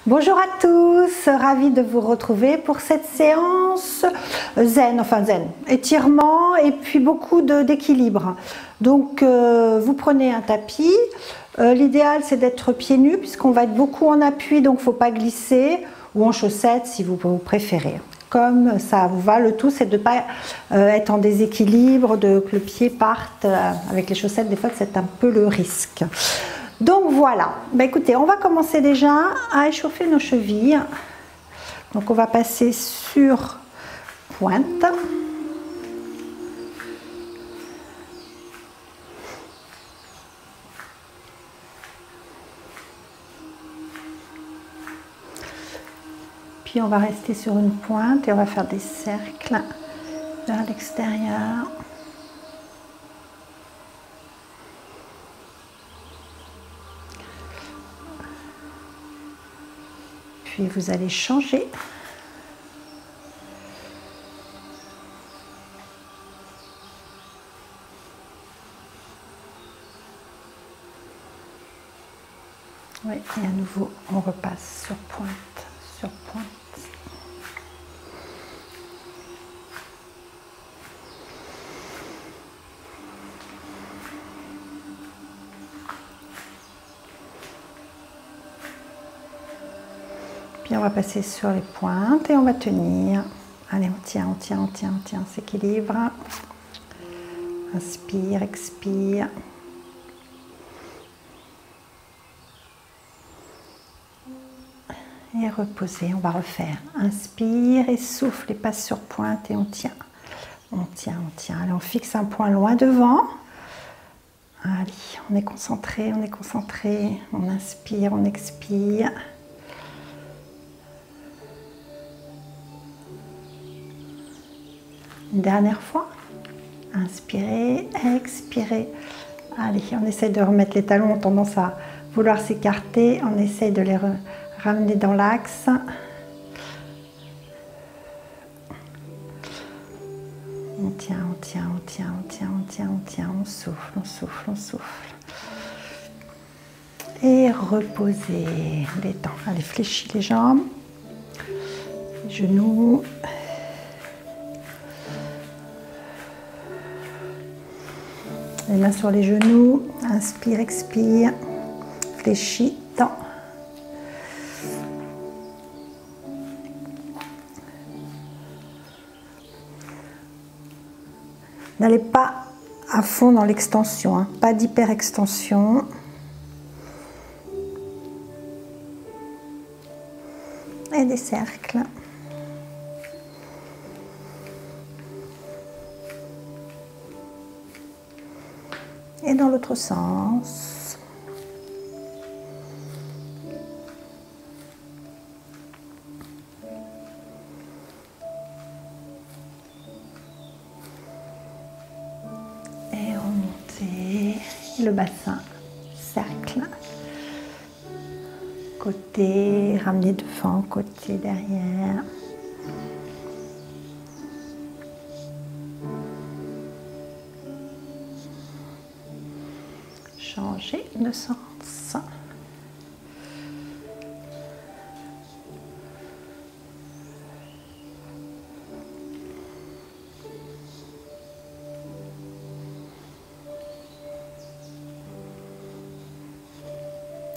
Bonjour à tous, ravie de vous retrouver pour cette séance zen, étirement et puis beaucoup d'équilibre. Donc vous prenez un tapis, l'idéal c'est d'être pieds nus puisqu'on va être beaucoup en appui, donc il ne faut pas glisser, ou en chaussettes si vous préférez. Comme ça vous va, le tout c'est de ne pas être en déséquilibre, que le pied parte avec les chaussettes, des fois c'est un peu le risque. Donc voilà, écoutez, on va commencer déjà à échauffer nos chevilles. Donc on va passer sur pointe. Puis on va rester sur une pointe et on va faire des cercles vers l'extérieur. Puis vous allez changer. Oui, et à nouveau, on repasse sur pointe, sur pointe. Puis on va passer sur les pointes et on va tenir. Allez, on tient, on s'équilibre. Inspire, expire. Et reposer, on va refaire. Inspire et souffle et passe sur pointe et on tient. On tient. Allez, on fixe un point loin devant. Allez, on est concentré, On inspire, on expire. Une dernière fois. Inspirez, expirez. Allez, on essaye de remettre les talons, ont tendance à vouloir s'écarter. On essaye de les ramener dans l'axe. On tient, on souffle. Et reposez les dents. Allez, fléchis les jambes, les genoux. Les mains sur les genoux, inspire, expire, fléchis, tends. N'allez pas à fond dans l'extension, hein, pas d'hyper-extension. Et des cercles. Et dans l'autre sens. Et remonter le bassin, cercle. Côté, ramener devant, côté derrière. Changer de sens.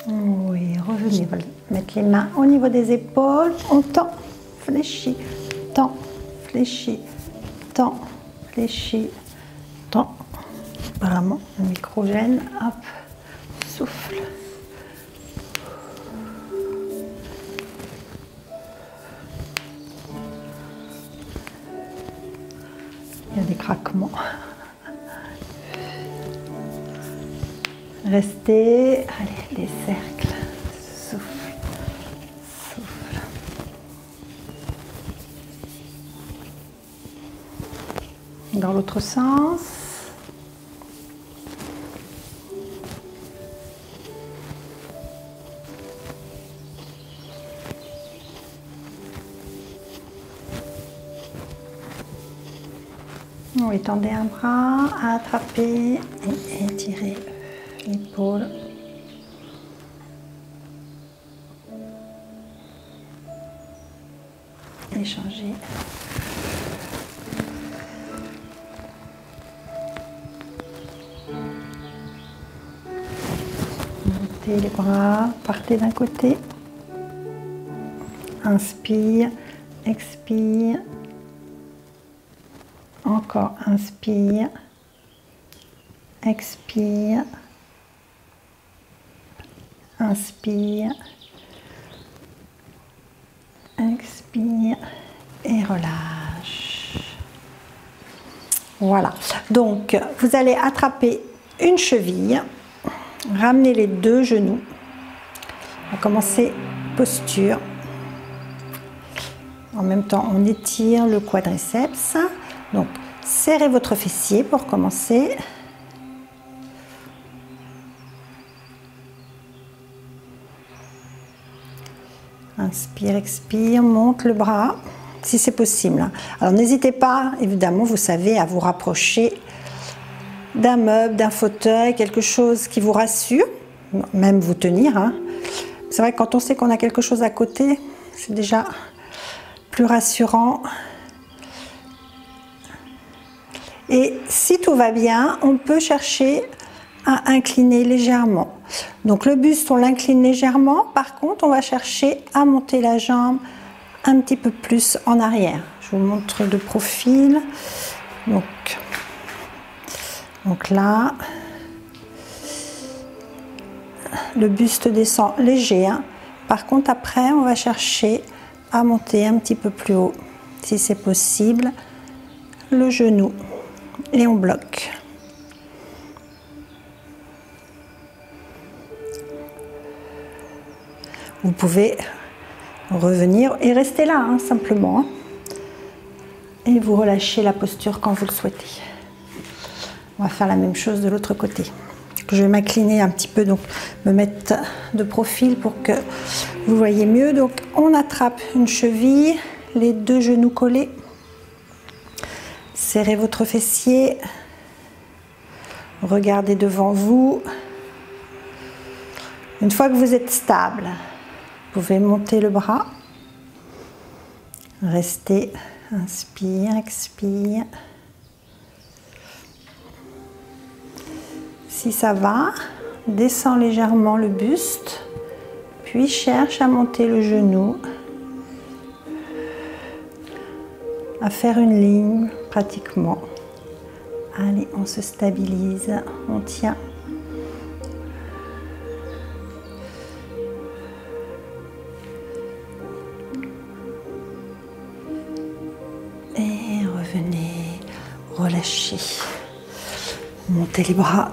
Oui, revenez, mettre les mains au niveau des épaules. On tend, fléchit, tend, fléchit, tend, fléchit, tend. Vraiment, le micro gêne, hop, souffle. Il y a des craquements. Restez, allez, les cercles, souffle, souffle. Dans l'autre sens. Oui, tendez un bras, attrapez et étirez l'épaule. Échanger. Montez les bras, partez d'un côté. Inspire, expire. Encore inspire, expire, inspire, expire et relâche. Voilà, donc vous allez attraper une cheville, ramener les deux genoux. On va commencer posture. En même temps, on étire le quadriceps. Donc, serrez votre fessier pour commencer. Inspire, expire, monte le bras, si c'est possible. Alors, n'hésitez pas, évidemment, vous savez, à vous rapprocher d'un meuble, d'un fauteuil, quelque chose qui vous rassure, même vous tenir. Hein. C'est vrai que quand on sait qu'on a quelque chose à côté, c'est déjà plus rassurant. Et si tout va bien, on peut chercher à incliner légèrement. Donc le buste, on l'incline légèrement. Par contre, on va chercher à monter la jambe un petit peu plus en arrière. Je vous montre de profil. Donc là, le buste descend léger. Hein. Par contre, après, on va chercher à monter un petit peu plus haut, si c'est possible, le genou. Et on bloque. Vous pouvez revenir et rester là, hein, simplement. Et vous relâchez la posture quand vous le souhaitez. On va faire la même chose de l'autre côté. Je vais m'incliner un petit peu, donc me mettre de profil pour que vous voyez mieux. Donc on attrape une cheville, les deux genoux collés. Serrez votre fessier, regardez devant vous. Une fois que vous êtes stable, vous pouvez monter le bras. Restez, inspire, expire. Si ça va, descends légèrement le buste, puis cherche à monter le genou, à faire une ligne pratiquement. Allez, on se stabilise, on tient. Et revenez, relâchez. Montez les bras.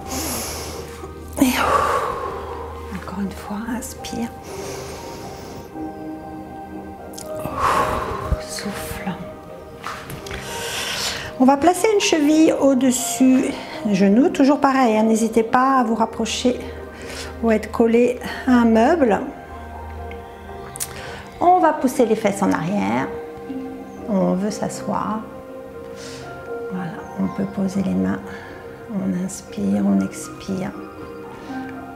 Et encore une fois, inspire. Souffle. On va placer une cheville au-dessus des genoux. Toujours pareil, hein, n'hésitez pas à vous rapprocher ou à être collé à un meuble. On va pousser les fesses en arrière. On veut s'asseoir. Voilà, on peut poser les mains. On inspire, on expire.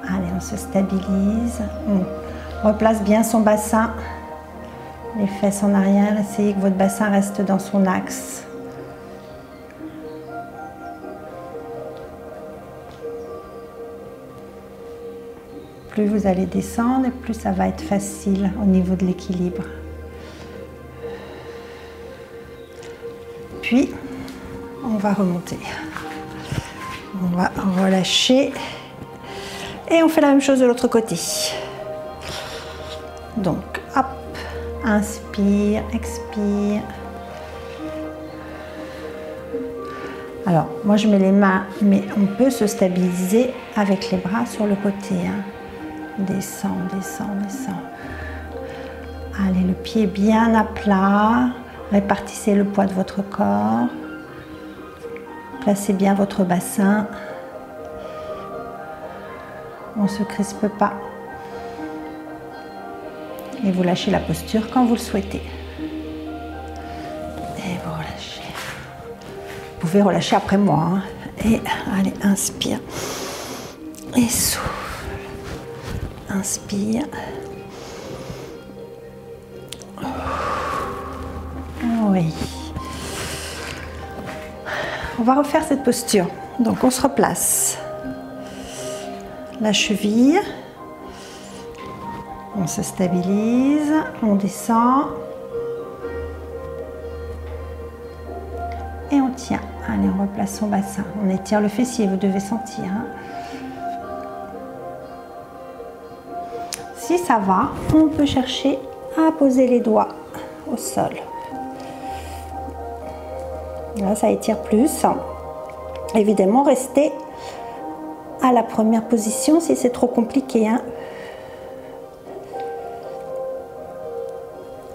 Allez, on se stabilise. On replace bien son bassin. Les fesses en arrière. Essayez que votre bassin reste dans son axe. Plus vous allez descendre, plus ça va être facile au niveau de l'équilibre. Puis, on va remonter. On va relâcher. Et on fait la même chose de l'autre côté. Donc, hop, inspire, expire. Alors, moi je mets les mains, mais on peut se stabiliser avec les bras sur le côté. Hein. Descend, descend, descend. Allez, le pied bien à plat. Répartissez le poids de votre corps. Placez bien votre bassin. On ne se crispe pas. Et vous lâchez la posture quand vous le souhaitez. Et vous relâchez. Vous pouvez relâcher après moi. Hein. Et allez, inspire. Et souffle. Inspire. Oui. On va refaire cette posture. Donc on se replace. La cheville. On se stabilise. On descend. Et on tient. Allez, on replace son bassin. On étire le fessier, vous devez sentir. Hein. Si ça va, on peut chercher à poser les doigts au sol. Là, ça étire plus. Évidemment, restez à la première position si c'est trop compliqué. Hein.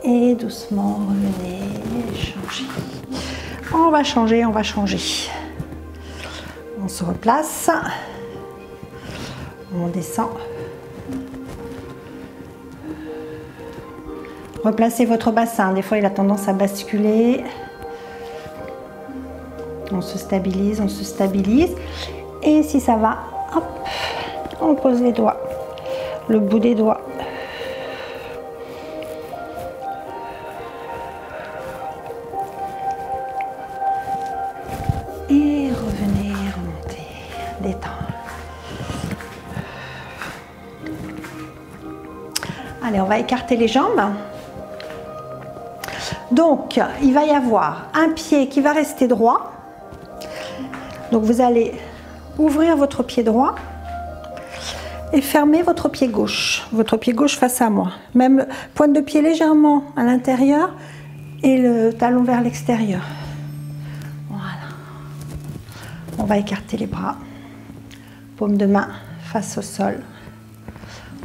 Et doucement, revenez, changez. On va changer, on va changer. On se replace. On descend. Replacez votre bassin. Des fois, il a tendance à basculer. On se stabilise, on se stabilise. Et si ça va, hop, on pose les doigts. Le bout des doigts. Et revenez, remontez, détendre. Allez, on va écarter les jambes. Donc, il va y avoir un pied qui va rester droit. Donc, vous allez ouvrir votre pied droit et fermer votre pied gauche. Votre pied gauche face à moi. Même pointe de pied légèrement à l'intérieur et le talon vers l'extérieur. Voilà. On va écarter les bras. Paume de main face au sol.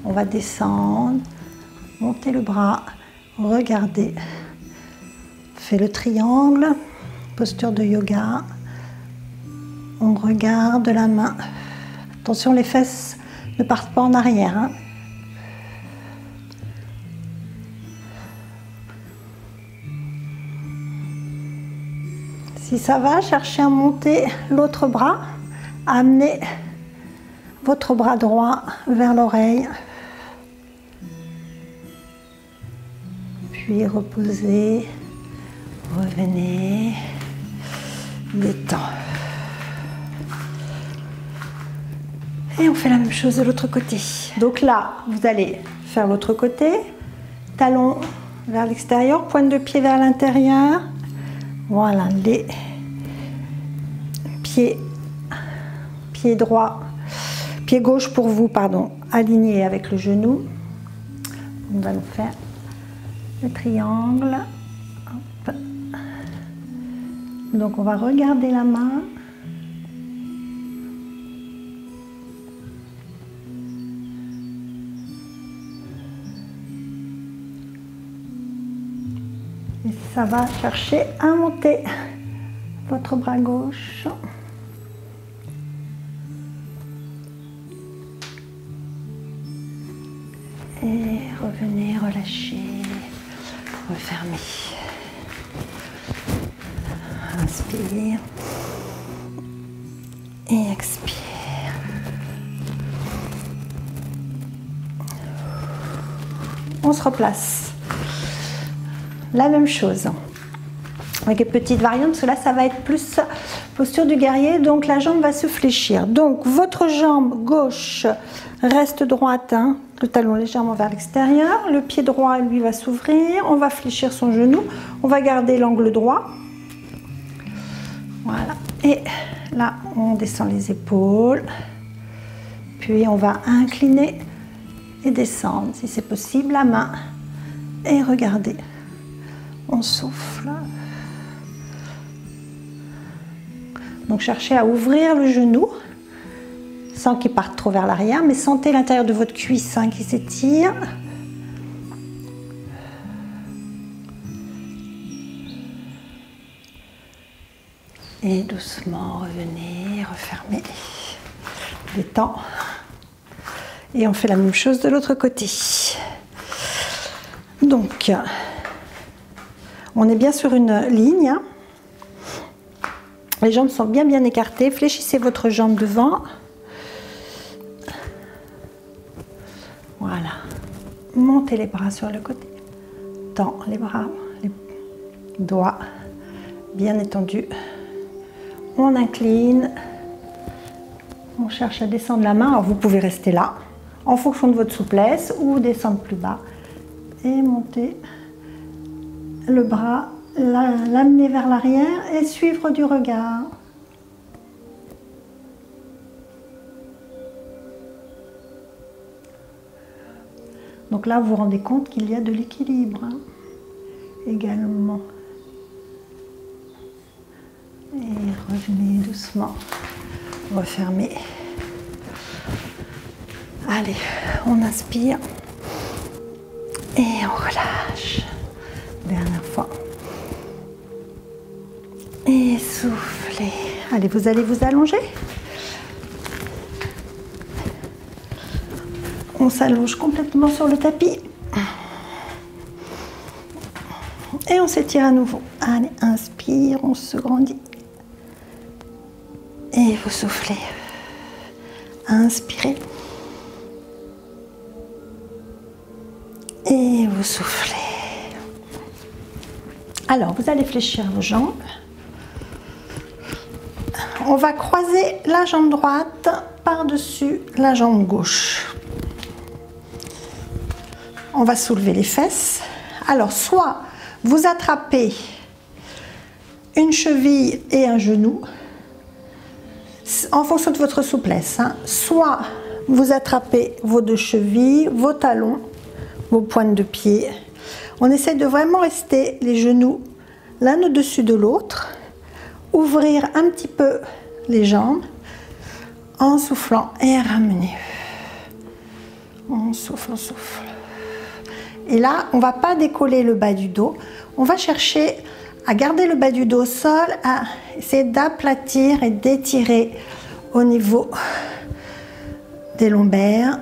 On va descendre, monter le bras, regarder. Fait le triangle, posture de yoga. On regarde la main. Attention, les fesses ne partent pas en arrière. Hein. Si ça va, cherchez à monter l'autre bras. Amenez votre bras droit vers l'oreille. Puis reposez. Revenez, détend. Et on fait la même chose de l'autre côté. Donc là, vous allez faire l'autre côté. Talon vers l'extérieur, pointe de pied vers l'intérieur. Voilà, les pieds droit, pied gauche pour vous, pardon, aligné avec le genou. On va nous faire le triangle. Hop. Donc on va regarder la main. Et ça va chercher à monter votre bras gauche. Et revenez, relâchez, refermez. Inspire et expire. On se replace. La même chose. Avec une petite variante, parce que là, ça va être plus posture du guerrier. Donc, la jambe va se fléchir. Donc, votre jambe gauche reste droite, hein, le talon légèrement vers l'extérieur. Le pied droit, lui, va s'ouvrir. On va fléchir son genou. On va garder l'angle droit. Voilà. Et là, on descend les épaules. Puis, on va incliner et descendre, si c'est possible, la main. Et regardez. On souffle. Donc, cherchez à ouvrir le genou sans qu'il parte trop vers l'arrière, mais sentez l'intérieur de votre cuisse, hein, qui s'étire. Et doucement, revenez, refermez. Détend. Et on fait la même chose de l'autre côté. Donc, on est bien sur une ligne. Hein. Les jambes sont bien écartées. Fléchissez votre jambe devant. Voilà. Montez les bras sur le côté. Tends les bras. Doigts bien étendus. On incline. On cherche à descendre la main. Alors vous pouvez rester là en fonction de votre souplesse ou descendre plus bas. Et monter le bras, l'amener vers l'arrière et suivre du regard. Donc là, vous vous rendez compte qu'il y a de l'équilibre également. Et revenez doucement, refermez. Allez, on inspire et on relâche. Dernière fois. Et soufflez. Allez, vous allez vous allonger. On s'allonge complètement sur le tapis. Et on s'étire à nouveau. Allez, inspire, on se grandit. Et vous soufflez. Inspirez. Et vous soufflez. Alors, vous allez fléchir vos jambes. On va croiser la jambe droite par-dessus la jambe gauche. On va soulever les fesses. Alors, soit vous attrapez une cheville et un genou, en fonction de votre souplesse, hein. Soit vous attrapez vos deux chevilles, vos talons, vos pointes de pied. On essaie de vraiment rester les genoux l'un au-dessus de l'autre, ouvrir un petit peu les jambes en soufflant et ramener. On souffle, on souffle. Et là, on ne va pas décoller le bas du dos. On va chercher à garder le bas du dos au sol, à essayer d'aplatir et d'étirer au niveau des lombaires.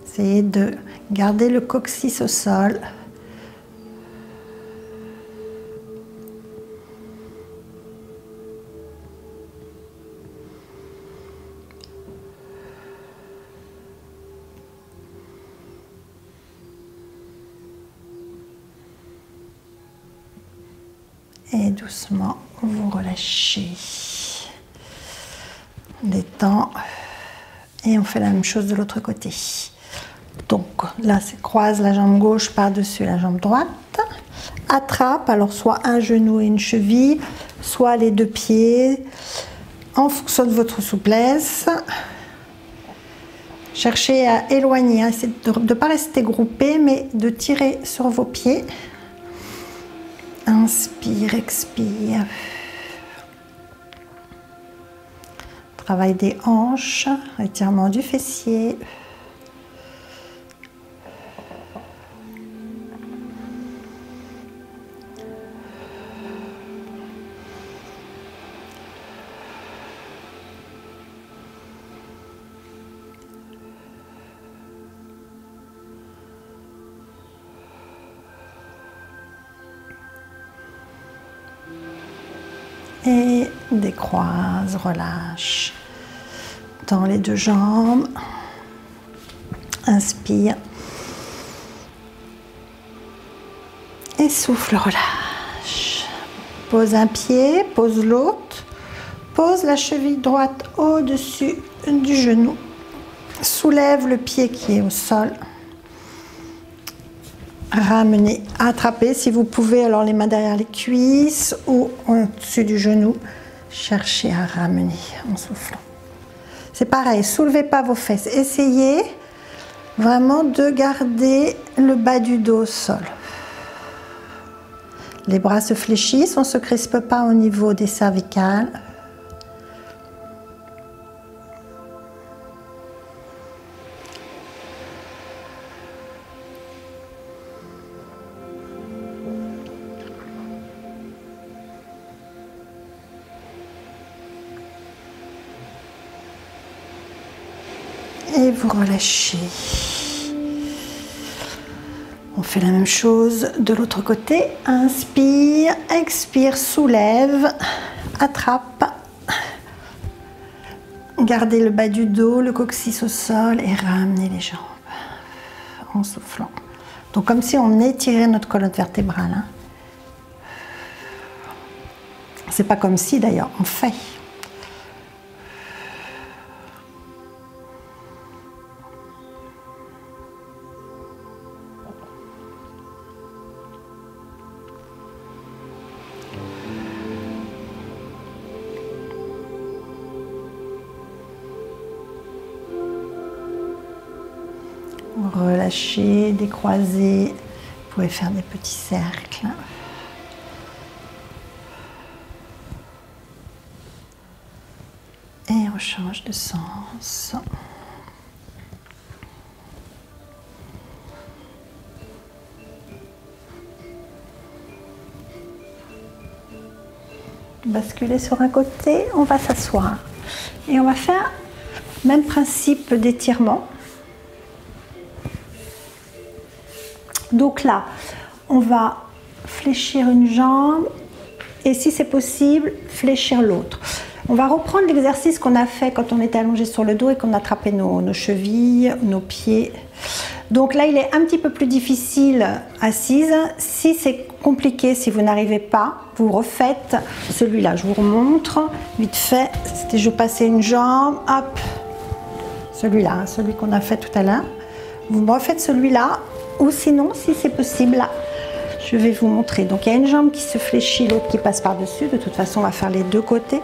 Essayez de garder le coccyx au sol. Et doucement, vous relâchez. On détend. Et on fait la même chose de l'autre côté. Donc là, c'est croise la jambe gauche par-dessus la jambe droite. Attrape, alors soit un genou et une cheville, soit les deux pieds, en fonction de votre souplesse. Cherchez à éloigner, hein, essayez de ne pas rester groupé, mais de tirer sur vos pieds. Inspire, expire. Travail des hanches, étirement du fessier. Et décroise, relâche dans les deux jambes. Inspire. Et souffle, relâche. Pose un pied, pose l'autre. Pose la cheville droite au-dessus du genou. Soulève le pied qui est au sol. Ramenez, attrapez si vous pouvez, alors les mains derrière les cuisses ou au-dessus du genou. Cherchez à ramener en soufflant. C'est pareil, soulevez pas vos fesses. Essayez vraiment de garder le bas du dos au sol. Les bras se fléchissent, on ne se crispe pas au niveau des cervicales. Et vous relâchez. On fait la même chose de l'autre côté. Inspire, expire, soulève, attrape. Gardez le bas du dos, le coccyx au sol et ramenez les jambes. en soufflant. Donc comme si on étirait notre colonne vertébrale. Hein. C'est pas comme si d'ailleurs, on fait. Relâchez, décroisez, vous pouvez faire des petits cercles. Et on change de sens. Basculer sur un côté, on va s'asseoir. Et on va faire le même principe d'étirement. Donc là, on va fléchir une jambe et si c'est possible, fléchir l'autre. On va reprendre l'exercice qu'on a fait quand on était allongé sur le dos et qu'on attrapait nos chevilles, nos pieds. Donc là, il est un petit peu plus difficile assise. Si c'est compliqué, si vous n'arrivez pas, vous refaites celui-là. Je vous remontre vite fait. C'était je passais une jambe, hop, celui-là, celui qu'on a fait tout à l'heure. Vous me refaites celui-là. Ou sinon, si c'est possible, là, je vais vous montrer. Donc, il y a une jambe qui se fléchit, l'autre qui passe par-dessus. De toute façon, on va faire les deux côtés.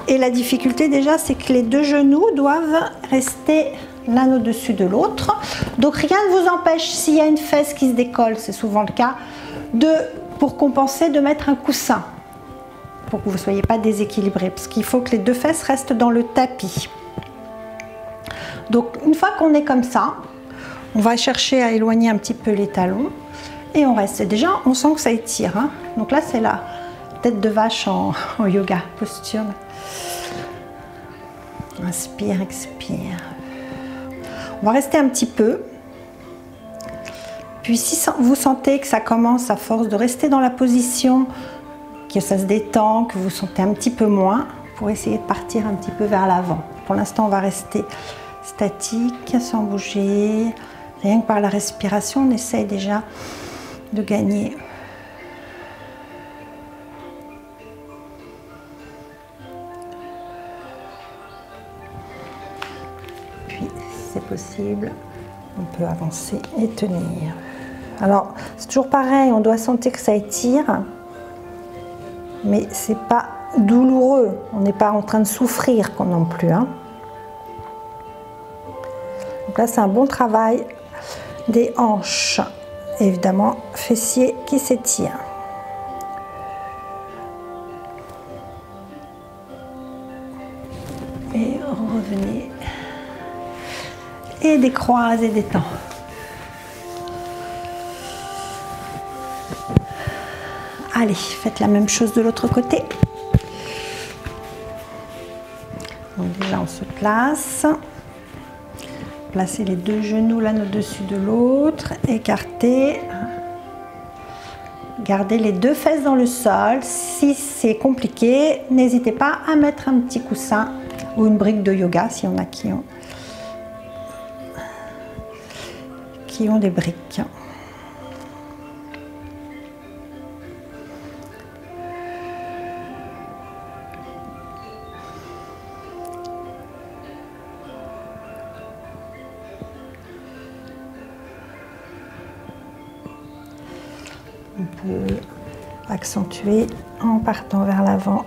Et la difficulté, déjà, c'est que les deux genoux doivent rester l'un au-dessus de l'autre. Donc, rien ne vous empêche, s'il y a une fesse qui se décolle, c'est souvent le cas, pour compenser, de mettre un coussin. Pour que vous ne soyez pas déséquilibré. Parce qu'il faut que les deux fesses restent dans le tapis. Donc, une fois qu'on est comme ça, on va chercher à éloigner un petit peu les talons et on reste. Déjà, on sent que ça étire. Hein. Donc là, c'est la tête de vache en yoga, posture. Inspire, expire. On va rester un petit peu. Puis si vous sentez que ça commence à force de rester dans la position, que ça se détend, que vous sentez un petit peu moins, pour essayer de partir un petit peu vers l'avant. Pour l'instant, on va rester statique, sans bouger. Rien que par la respiration, on essaye déjà de gagner. Puis, si c'est possible, on peut avancer et tenir. Alors, c'est toujours pareil, on doit sentir que ça étire, mais c'est pas douloureux. On n'est pas en train de souffrir non plus. Hein. Donc là, c'est un bon travail des hanches, évidemment fessiers qui s'étirent. Et revenez et décroise et détend. Allez, faites la même chose de l'autre côté. Donc déjà on se place. Placez les deux genoux l'un au-dessus de l'autre, écartez. Gardez les deux fesses dans le sol. Si c'est compliqué, n'hésitez pas à mettre un petit coussin ou une brique de yoga, s'il y en a qui ont des briques. On peut accentuer en partant vers l'avant.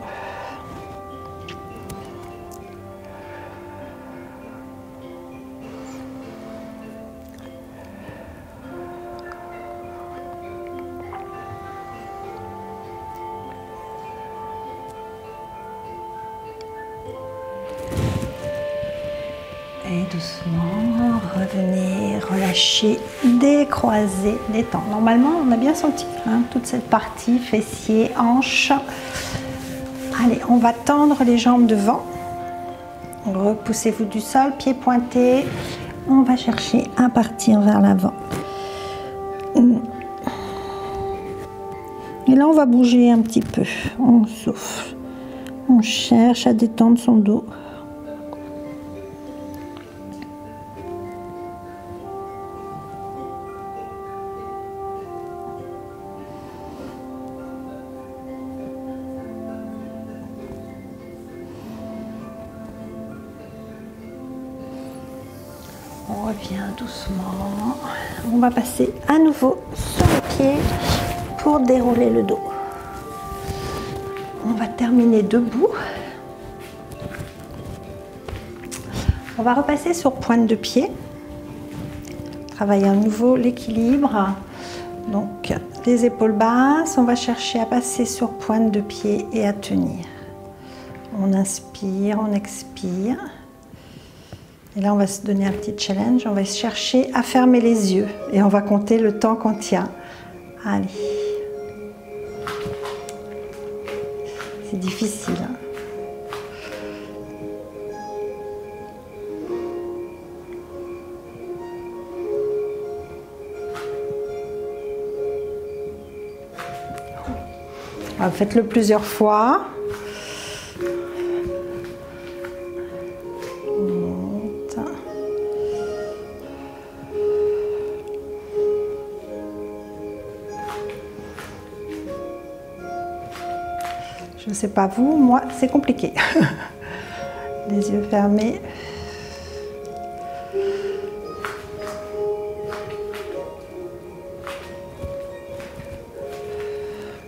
Et doucement, revenez, relâchez, décroisez, détendre. Normalement, on a bien senti hein, toute cette partie, fessiers, hanches. Allez, on va tendre les jambes devant. Repoussez-vous du sol, pieds pointés. On va chercher à partir vers l'avant. Et là, on va bouger un petit peu. On souffle. On cherche à détendre son dos. On revient doucement. On va passer à nouveau sur le pied pour dérouler le dos. On va terminer debout. On va repasser sur pointe de pied. Travailler à nouveau l'équilibre. Donc les épaules basses, on va chercher à passer sur pointe de pied et à tenir. On inspire, on expire. Et là, on va se donner un petit challenge. On va chercher à fermer les yeux et on va compter le temps qu'on tient. Allez. C'est difficile. Faites-le plusieurs fois. Je ne sais pas vous, moi c'est compliqué. Les yeux fermés.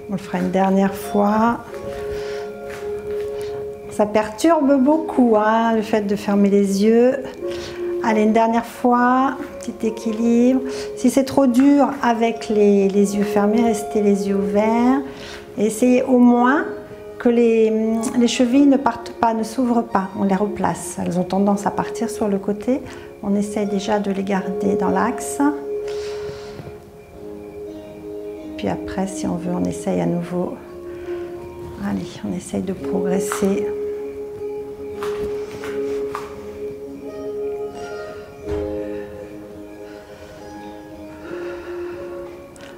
On le fera une dernière fois. Ça perturbe beaucoup hein, le fait de fermer les yeux. Allez, une dernière fois, petit équilibre. Si c'est trop dur avec les yeux fermés, restez les yeux ouverts. Et essayez au moins que les chevilles ne partent pas, ne s'ouvrent pas. On les replace. Elles ont tendance à partir sur le côté. On essaie déjà de les garder dans l'axe. Puis après, si on veut, on essaye à nouveau. Allez, on essaye de progresser.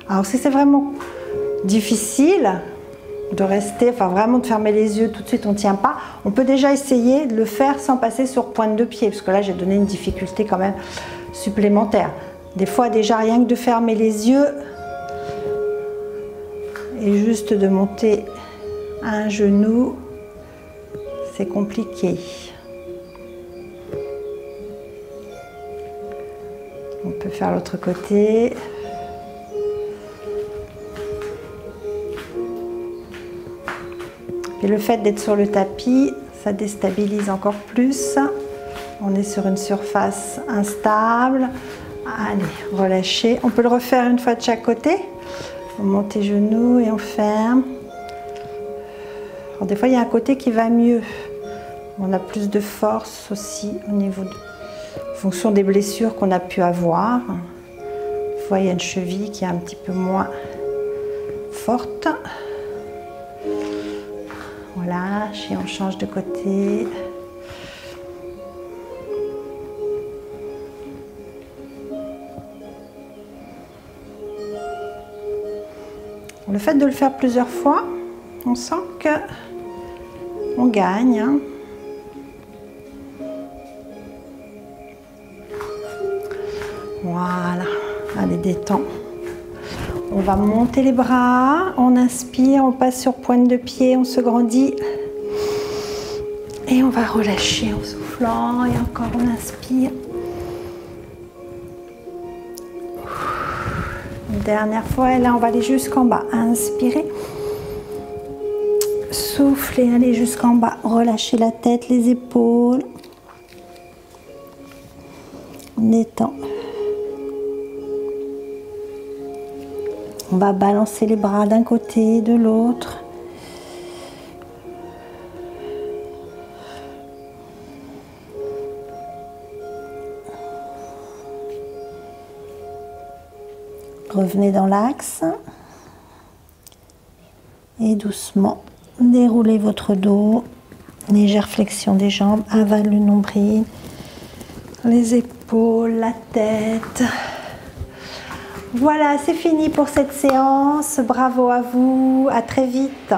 Alors si c'est vraiment difficile de rester, enfin vraiment de fermer les yeux, tout de suite on ne tient pas, on peut déjà essayer de le faire sans passer sur pointe de pied, parce que là j'ai donné une difficulté quand même supplémentaire. Des fois déjà rien que de fermer les yeux et juste de monter un genou, c'est compliqué. On peut faire l'autre côté. Et le fait d'être sur le tapis, ça déstabilise encore plus. On est sur une surface instable. Allez, relâchez. On peut le refaire une fois de chaque côté. On monte les genoux et on ferme. Alors, des fois, il y a un côté qui va mieux. On a plus de force aussi au niveau en fonction des blessures qu'on a pu avoir. Des fois, il y a une cheville qui est un petit peu moins forte. On lâche et on change de côté. Le fait de le faire plusieurs fois, on sent que on gagne. Hein. Voilà, allez, détends. On va monter les bras, on inspire, on passe sur pointe de pied, on se grandit. Et on va relâcher en soufflant et encore on inspire. Une dernière fois et là on va aller jusqu'en bas. Inspirez. Soufflez, allez jusqu'en bas. Relâchez la tête, les épaules. On détend. On va balancer les bras d'un côté, de l'autre. Revenez dans l'axe. Et doucement, déroulez votre dos. Légère flexion des jambes, avale le nombril, les épaules, la tête. Voilà, c'est fini pour cette séance. Bravo à vous, à très vite.